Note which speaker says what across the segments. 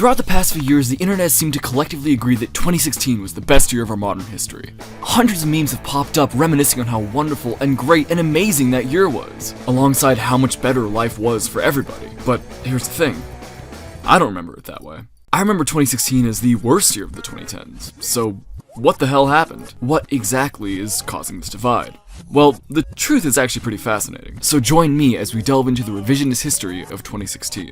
Speaker 1: Throughout the past few years, the internet seemed to collectively agree that 2016 was the best year of our modern history. Hundreds of memes have popped up reminiscing on how wonderful and great and amazing that year was, alongside how much better life was for everybody. But here's the thing, I don't remember it that way. I remember 2016 as the worst year of the 2010s, so what the hell happened? What exactly is causing this divide? Well, the truth is actually pretty fascinating, so join me as we delve into the revisionist history of 2016.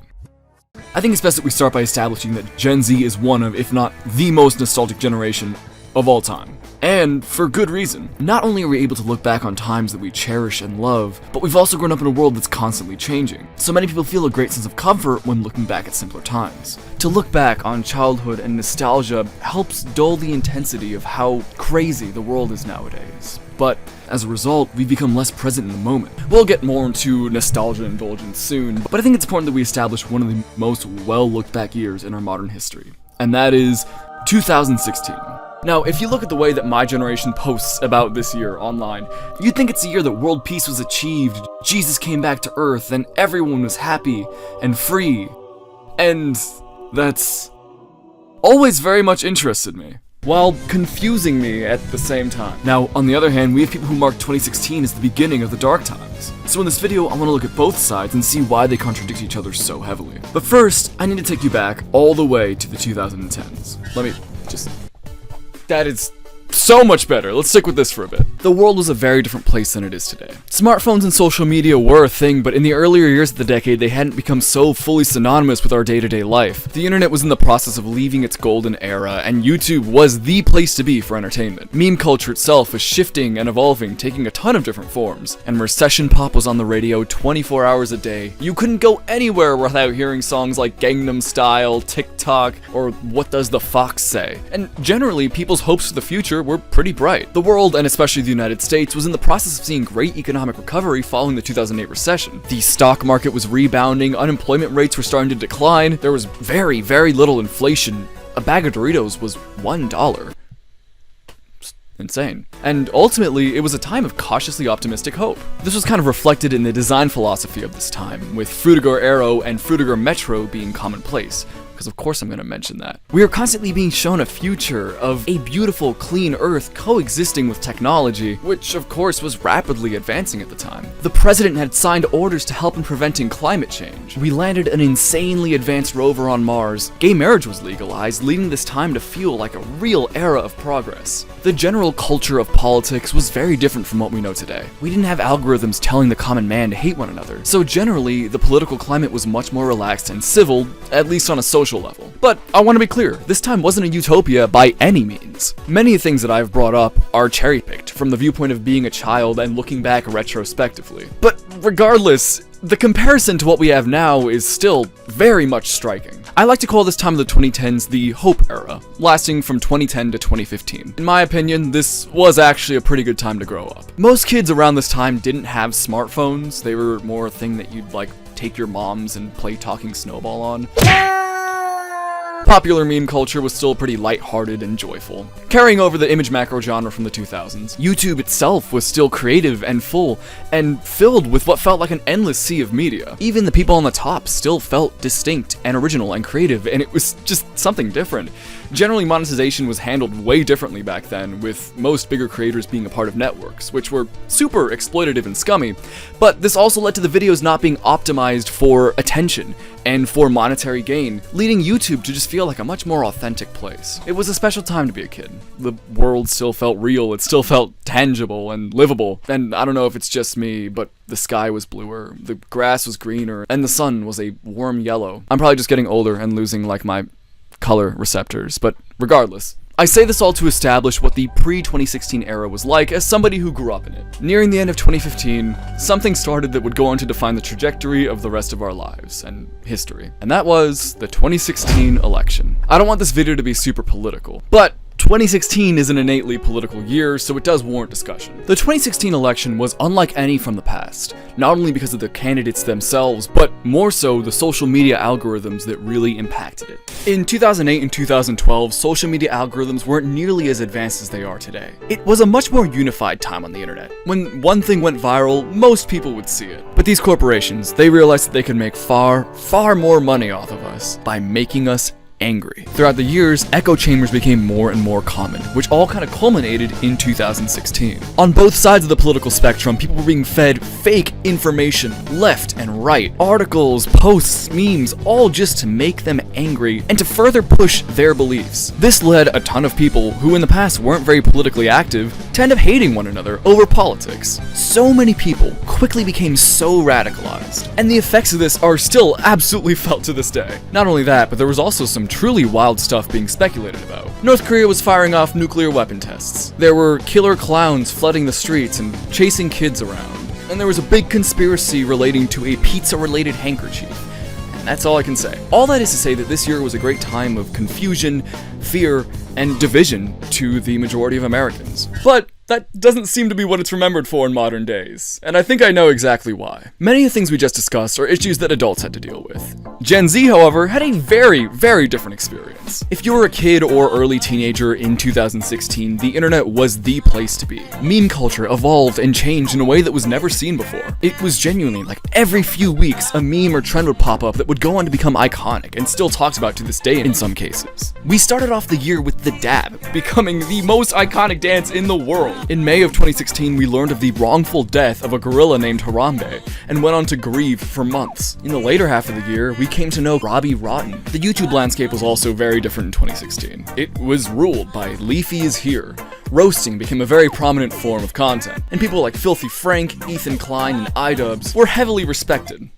Speaker 1: I think it's best that we start by establishing that Gen Z is one of, if not the most nostalgic generation of all time. And for good reason. Not only are we able to look back on times that we cherish and love, but we've also grown up in a world that's constantly changing. So many people feel a great sense of comfort when looking back at simpler times. To look back on childhood and nostalgia helps dull the intensity of how crazy the world is nowadays. But as a result, we've become less present in the moment. We'll get more into nostalgia indulgence soon, but I think it's important that we establish one of the most well-looked back years in our modern history, and that is 2016. Now, if you look at the way that my generation posts about this year online, you'd think it's the year that world peace was achieved, Jesus came back to Earth, and everyone was happy and free. And that's always very much interested me, while confusing me at the same time. Now, on the other hand, we have people who mark 2016 as the beginning of the dark times. So in this video, I want to look at both sides and see why they contradict each other so heavily. But first, I need to take you back all the way to the 2010s. That is so much better. Let's stick with this for a bit. The world was a very different place than it is today. Smartphones and social media were a thing, but in the earlier years of the decade, they hadn't become so fully synonymous with our day-to-day life. The internet was in the process of leaving its golden era, and YouTube was the place to be for entertainment. Meme culture itself was shifting and evolving, taking a ton of different forms. And recession pop was on the radio 24 hours a day. You couldn't go anywhere without hearing songs like Gangnam Style, TikTok, or What Does the Fox Say? And generally, people's hopes for the future were pretty bright. The world, and especially the United States, was in the process of seeing great economic recovery following the 2008 recession. The stock market was rebounding, unemployment rates were starting to decline, there was very, very little inflation. A bag of Doritos was $1. Insane. And ultimately, it was a time of cautiously optimistic hope. This was kind of reflected in the design philosophy of this time, with Frutiger Aero and Frutiger Metro being commonplace. Because of course I'm going to mention that. We are constantly being shown a future of a beautiful, clean Earth coexisting with technology, which of course was rapidly advancing at the time. The president had signed orders to help in preventing climate change. We landed an insanely advanced rover on Mars. Gay marriage was legalized, leading this time to feel like a real era of progress. The general culture of politics was very different from what we know today. We didn't have algorithms telling the common man to hate one another, so generally, the political climate was much more relaxed and civil, at least on a social level. But I want to be clear, this time wasn't a utopia by any means. Many things that I've brought up are cherry-picked from the viewpoint of being a child and looking back retrospectively. But regardless, the comparison to what we have now is still very much striking. I like to call this time of the 2010s the Hope Era, lasting from 2010 to 2015. In my opinion, this was actually a pretty good time to grow up. Most kids around this time didn't have smartphones. They were more a thing that you'd take your moms and play Talking Snowball on. Popular meme culture was still pretty lighthearted and joyful, carrying over the image macro genre from the 2000s. YouTube itself was still creative and full, and filled with what felt like an endless sea of media. Even the people on the top still felt distinct and original and creative, and it was just something different. Generally, monetization was handled way differently back then, with most bigger creators being a part of networks, which were super exploitative and scummy, but this also led to the videos not being optimized for attention and for monetary gain, leading YouTube to just feel like a much more authentic place. It was a special time to be a kid. The world still felt real, it still felt tangible and livable, and I don't know if it's just me, but the sky was bluer, the grass was greener, and the sun was a warm yellow. I'm probably just getting older and losing my color receptors, but regardless. I say this all to establish what the pre-2016 era was like as somebody who grew up in it. Nearing the end of 2015, something started that would go on to define the trajectory of the rest of our lives and history. And that was the 2016 election. I don't want this video to be super political, but 2016 is an innately political year, so it does warrant discussion. The 2016 election was unlike any from the past, not only because of the candidates themselves, but more so the social media algorithms that really impacted it. In 2008 and 2012, social media algorithms weren't nearly as advanced as they are today. It was a much more unified time on the internet. When one thing went viral, most people would see it. But these corporations, they realized that they could make far more money off of us by making us angry. Throughout the years, echo chambers became more and more common, which all kind of culminated in 2016. On both sides of the political spectrum, people were being fed fake information left and right. Articles, posts, memes, all just to make them angry and to further push their beliefs. This led a ton of people who in the past weren't very politically active to end up hating one another over politics. So many people quickly became so radicalized, and the effects of this are still absolutely felt to this day. Not only that, but there was also some truly wild stuff being speculated about. North Korea was firing off nuclear weapon tests. There were killer clowns flooding the streets and chasing kids around. And there was a big conspiracy relating to a pizza-related handkerchief. And that's all I can say. All that is to say that this year was a great time of confusion, fear, and division to the majority of Americans. But that doesn't seem to be what it's remembered for in modern days, and I think I know exactly why. Many of the things we just discussed are issues that adults had to deal with. Gen Z, however, had a very, very different experience. If you were a kid or early teenager in 2016, the internet was the place to be. Meme culture evolved and changed in a way that was never seen before. It was genuinely like every few weeks, a meme or trend would pop up that would go on to become iconic and still talked about to this day in some cases. We started off the year with the dab, becoming the most iconic dance in the world. In May of 2016, we learned of the wrongful death of a gorilla named Harambe, and went on to grieve for months. In the later half of the year, we came to know Robbie Rotten. The YouTube landscape was also very different in 2016. It was ruled by Leafy is Here. Roasting became a very prominent form of content, and people like Filthy Frank, Ethan Klein, and iDubbbz were heavily respected.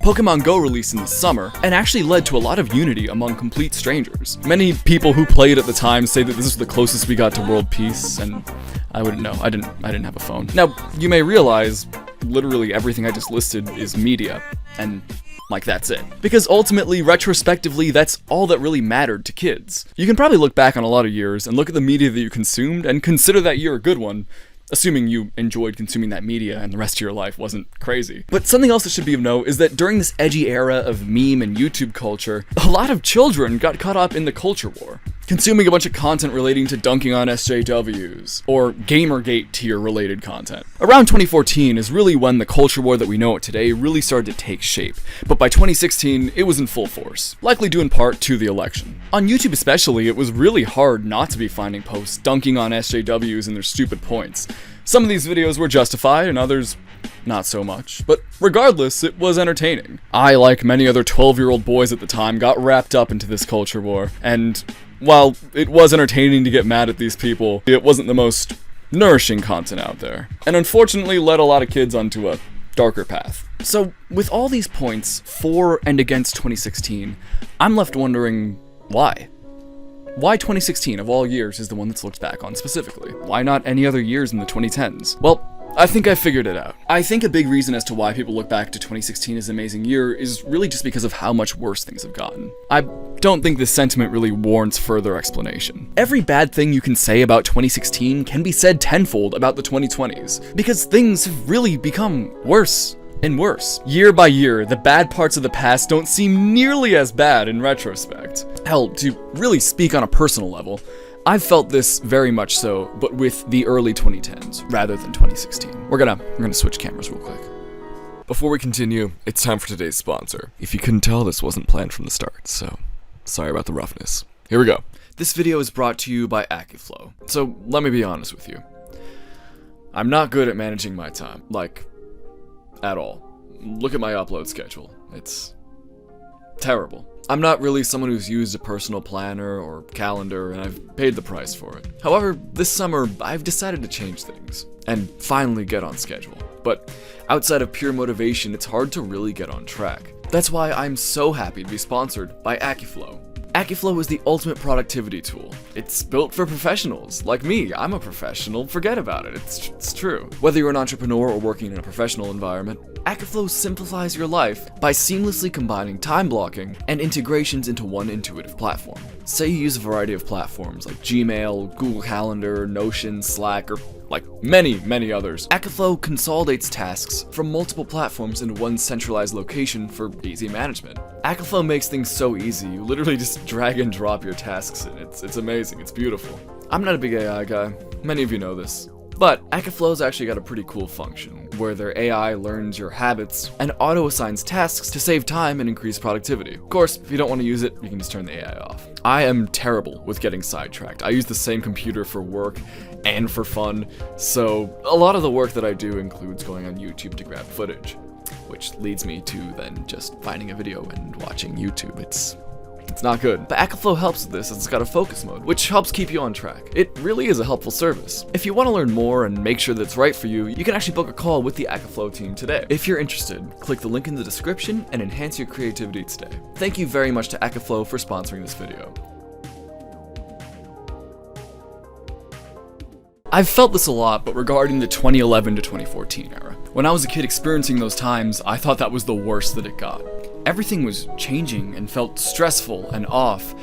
Speaker 1: Pokemon Go released in the summer, and actually led to a lot of unity among complete strangers. Many people who played at the time say that this is the closest we got to world peace, and I wouldn't know. I didn't have a phone. Now, you may realize, literally everything I just listed is media, and like that's it. Because ultimately, retrospectively, that's all that really mattered to kids. You can probably look back on a lot of years and look at the media that you consumed and consider that year a good one, assuming you enjoyed consuming that media and the rest of your life wasn't crazy. But something else that should be of note is that during this edgy era of meme and YouTube culture, a lot of children got caught up in the culture war, consuming a bunch of content relating to dunking on SJWs, or Gamergate tier related content. Around 2014 is really when the culture war that we know it today really started to take shape, but by 2016 it was in full force, likely due in part to the election. On YouTube especially, it was really hard not to be finding posts dunking on SJWs and their stupid points. Some of these videos were justified and others not so much, but regardless, it was entertaining. I, like many other 12-year-old boys at the time, got wrapped up into this culture war, and while it was entertaining to get mad at these people, it wasn't the most nourishing content out there, and unfortunately led a lot of kids onto a darker path. So, with all these points for and against 2016, I'm left wondering why? Why 2016 of all years is the one that's looked back on specifically? Why not any other years in the 2010s? Well, I think I figured it out. I think a big reason as to why people look back to 2016 as an amazing year is really just because of how much worse things have gotten. I don't think this sentiment really warrants further explanation. Every bad thing you can say about 2016 can be said tenfold about the 2020s, because things have really become worse and worse. Year by year, the bad parts of the past don't seem nearly as bad in retrospect. Hell, to really speak on a personal level, I've felt this very much so, but with the early 2010s rather than 2016. We're gonna switch cameras real quick. Before we continue, it's time for today's sponsor. If you couldn't tell, this wasn't planned from the start, so sorry about the roughness. Here we go. This video is brought to you by Akiflow. So let me be honest with you. I'm not good at managing my time, like, at all. Look at my upload schedule. It's terrible. I'm not really someone who's used a personal planner or calendar, and I've paid the price for it. However, this summer, I've decided to change things, and finally get on schedule. But outside of pure motivation, it's hard to really get on track. That's why I'm so happy to be sponsored by Akiflow. Akiflow is the ultimate productivity tool. It's built for professionals. Like me, I'm a professional, forget about it, it's true. Whether you're an entrepreneur or working in a professional environment, Akiflow simplifies your life by seamlessly combining time blocking and integrations into one intuitive platform. Say you use a variety of platforms like Gmail, Google Calendar, Notion, Slack, or like many others. Akiflow consolidates tasks from multiple platforms into one centralized location for easy management. Akiflow makes things so easy, you literally just drag and drop your tasks in. It's amazing, it's beautiful. I'm not a big AI guy, many of you know this. But Akiflow's actually got a pretty cool function, where their AI learns your habits and auto-assigns tasks to save time and increase productivity. Of course, if you don't want to use it, you can just turn the AI off. I am terrible with getting sidetracked. I use the same computer for work and for fun, so a lot of the work that I do includes going on YouTube to grab footage, which leads me to then just finding a video and watching YouTube. It's not good. But Akiflow helps with this as it's got a focus mode, which helps keep you on track. It really is a helpful service. If you want to learn more and make sure that it's right for you, you can actually book a call with the Akiflow team today. If you're interested, click the link in the description and enhance your creativity today. Thank you very much to Akiflow for sponsoring this video. I've felt this a lot, but regarding the 2011 to 2014 era. When I was a kid experiencing those times, I thought that was the worst that it got. Everything was changing and felt stressful and off.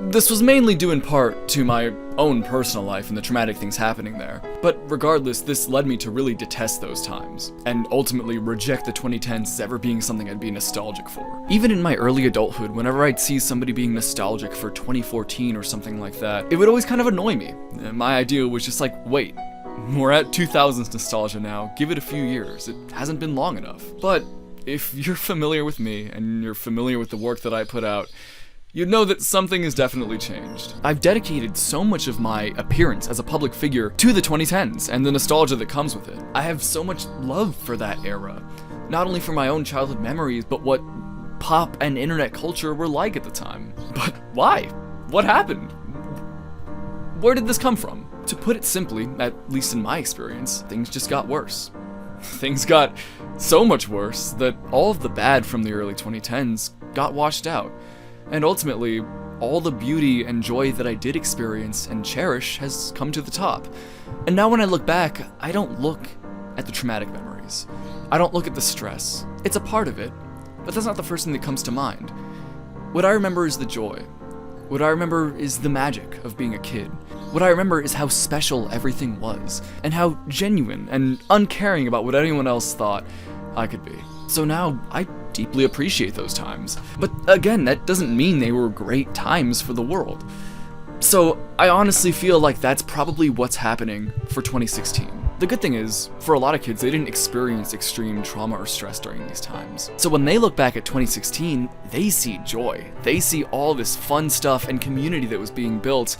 Speaker 1: This was mainly due in part to my own personal life and the traumatic things happening there. But regardless, this led me to really detest those times, and ultimately reject the 2010s as ever being something I'd be nostalgic for. Even in my early adulthood, whenever I'd see somebody being nostalgic for 2014 or something like that, it would always kind of annoy me. My idea was just like, wait, we're at 2000s nostalgia now, give it a few years, it hasn't been long enough. But if you're familiar with me, and you're familiar with the work that I put out, you'd know that something has definitely changed. I've dedicated so much of my appearance as a public figure to the 2010s, and the nostalgia that comes with it. I have so much love for that era, not only for my own childhood memories, but what pop and internet culture were like at the time. But why? What happened? Where did this come from? To put it simply, at least in my experience, things just got worse. Things got so much worse that all of the bad from the early 2010s got washed out. And ultimately, all the beauty and joy that I did experience and cherish has come to the top. And now when I look back, I don't look at the traumatic memories. I don't look at the stress. It's a part of it, but that's not the first thing that comes to mind. What I remember is the joy. What I remember is the magic of being a kid. What I remember is how special everything was, and how genuine and uncaring about what anyone else thought I could be. So now, I deeply appreciate those times. But again, that doesn't mean they were great times for the world. So I honestly feel like that's probably what's happening for 2016. The good thing is, for a lot of kids, they didn't experience extreme trauma or stress during these times. So when they look back at 2016, they see joy. They see all this fun stuff and community that was being built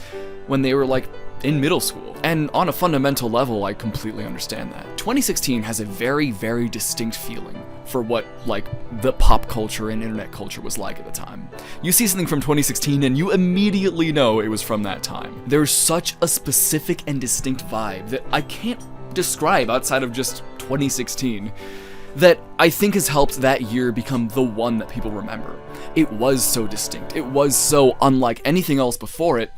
Speaker 1: when they were like in middle school. And on a fundamental level, I completely understand that. 2016 has a very, very distinct feeling for what like the pop culture and internet culture was like at the time. You see something from 2016 and you immediately know it was from that time. There's such a specific and distinct vibe that I can't describe outside of just 2016 that I think has helped that year become the one that people remember. It was so distinct, it was so unlike anything else before it,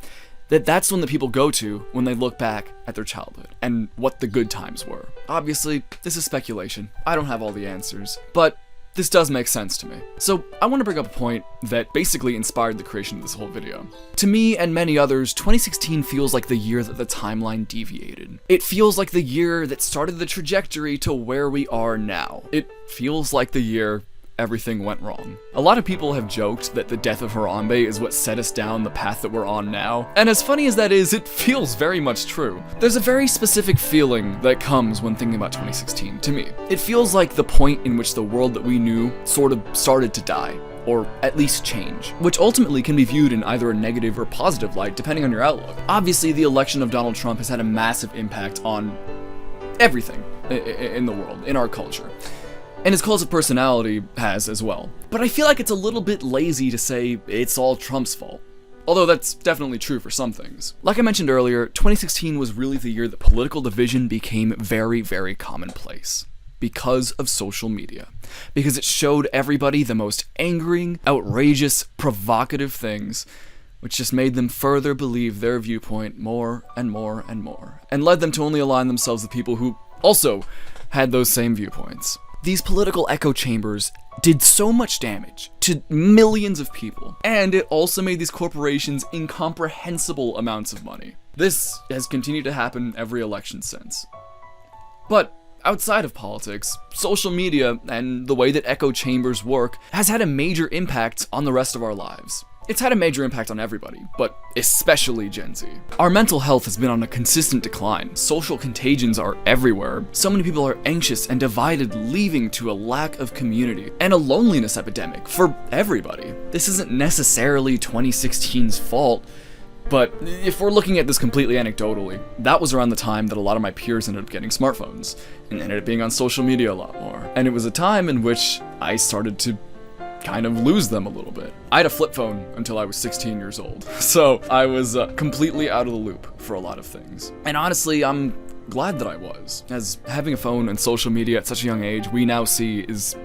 Speaker 1: that's one that people go to when they look back at their childhood and what the good times were. Obviously, this is speculation. I don't have all the answers, but this does make sense to me. So I want to bring up a point that basically inspired the creation of this whole video. To me and many others, 2016 feels like the year that the timeline deviated. It feels like the year that started the trajectory to where we are now. It feels like the year everything went wrong. A lot of people have joked that the death of Harambe is what set us down the path that we're on now, and as funny as that is, it feels very much true. There's a very specific feeling that comes when thinking about 2016 to me. It feels like the point in which the world that we knew sort of started to die, or at least change, which ultimately can be viewed in either a negative or positive light depending on your outlook. Obviously, the election of Donald Trump has had a massive impact on everything in the world, in our culture. And his cult of personality has as well. But I feel like it's a little bit lazy to say it's all Trump's fault. Although that's definitely true for some things. Like I mentioned earlier, 2016 was really the year that political division became very, very commonplace. Because of social media. Because it showed everybody the most angering, outrageous, provocative things, which just made them further believe their viewpoint more and more and more, and led them to only align themselves with people who also had those same viewpoints. These political echo chambers did so much damage to millions of people, and it also made these corporations incomprehensible amounts of money. This has continued to happen every election since. But outside of politics, social media and the way that echo chambers work has had a major impact on the rest of our lives. It's had a major impact on everybody, but especially Gen Z. Our mental health has been on a consistent decline. Social contagions are everywhere. So many people are anxious and divided, leading to a lack of community and a loneliness epidemic for everybody. This isn't necessarily 2016's fault, but if we're looking at this completely anecdotally, that was around the time that a lot of my peers ended up getting smartphones and ended up being on social media a lot more. And it was a time in which I started to kind of lose them a little bit. I had a flip phone until I was 16 years old, so I was completely out of the loop for a lot of things. And honestly, I'm glad that I was, as having a phone and social media at such a young age we now see is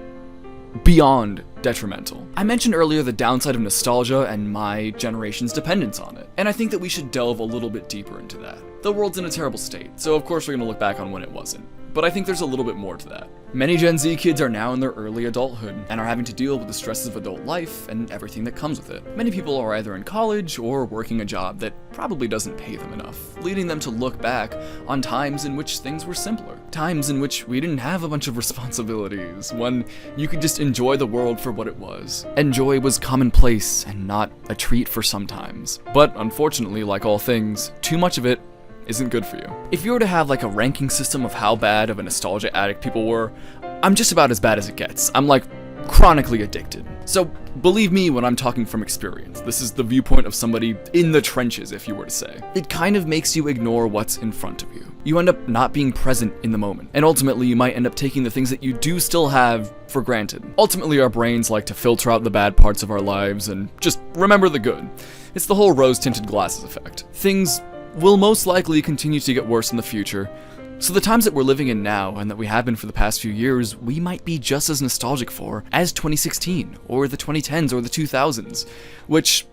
Speaker 1: beyond detrimental. I mentioned earlier the downside of nostalgia and my generation's dependence on it, and I think that we should delve a little bit deeper into that. The world's in a terrible state, so of course we're gonna look back on when it wasn't. But I think there's a little bit more to that. Many Gen Z kids are now in their early adulthood and are having to deal with the stresses of adult life and everything that comes with it. Many people are either in college or working a job that probably doesn't pay them enough, leading them to look back on times in which things were simpler. Times in which we didn't have a bunch of responsibilities, when you could just enjoy the world for what it was. And joy was commonplace and not a treat for sometimes. But unfortunately, like all things, too much of it isn't good for you. If you were to have like a ranking system of how bad of a nostalgia addict people were, I'm just about as bad as it gets. I'm like chronically addicted. So believe me when I'm talking from experience. This is the viewpoint of somebody in the trenches, if you were to say. It kind of makes you ignore what's in front of you. You end up not being present in the moment, and ultimately you might end up taking the things that you do still have for granted. Ultimately, our brains like to filter out the bad parts of our lives and just remember the good. It's the whole rose-tinted glasses effect. Things will most likely continue to get worse in the future, so the times that we're living in now and that we have been for the past few years, we might be just as nostalgic for as 2016 or the 2010s or the 2000s, which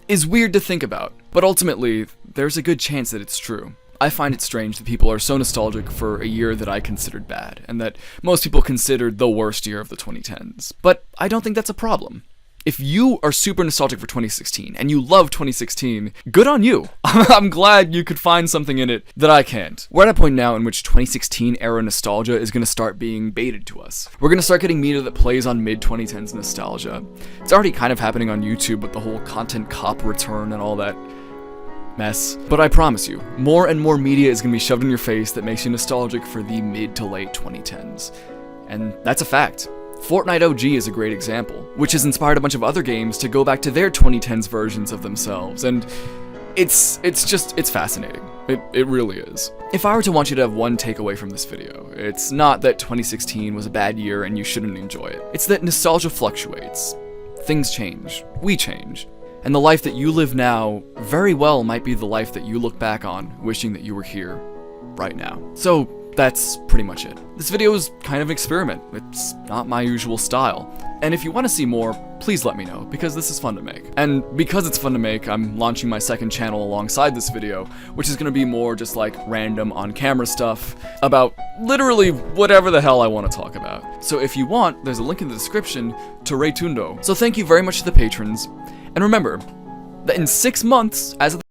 Speaker 1: is weird to think about, but ultimately there's a good chance that it's true. I find it strange that people are so nostalgic for a year that I considered bad, and that most people considered the worst year of the 2010s, but I don't think that's a problem. If you are super nostalgic for 2016 and you love 2016, good on you. I'm glad you could find something in it that I can't. We're at a point now in which 2016 era nostalgia is going to start being baited to us. We're going to start getting media that plays on mid-2010s nostalgia. It's already kind of happening on YouTube with the whole content cop return and all that mess. But I promise you, more and more media is going to be shoved in your face that makes you nostalgic for the mid to late 2010s. And that's a fact. Fortnite OG is a great example, which has inspired a bunch of other games to go back to their 2010s versions of themselves, and it's fascinating. It really is. If I were to want you to have one takeaway from this video, it's not that 2016 was a bad year and you shouldn't enjoy it. It's that nostalgia fluctuates. Things change. We change. And the life that you live now very well might be the life that you look back on wishing that you were here right now. So that's pretty much it. This video is kind of an experiment. It's not my usual style. And if you want to see more, please let me know, because this is fun to make. And because it's fun to make, I'm launching my second channel alongside this video, which is going to be more just like random on-camera stuff about literally whatever the hell I want to talk about. So if you want, there's a link in the description to Raymundo. So thank you very much to the patrons, and remember that in 6 months, as of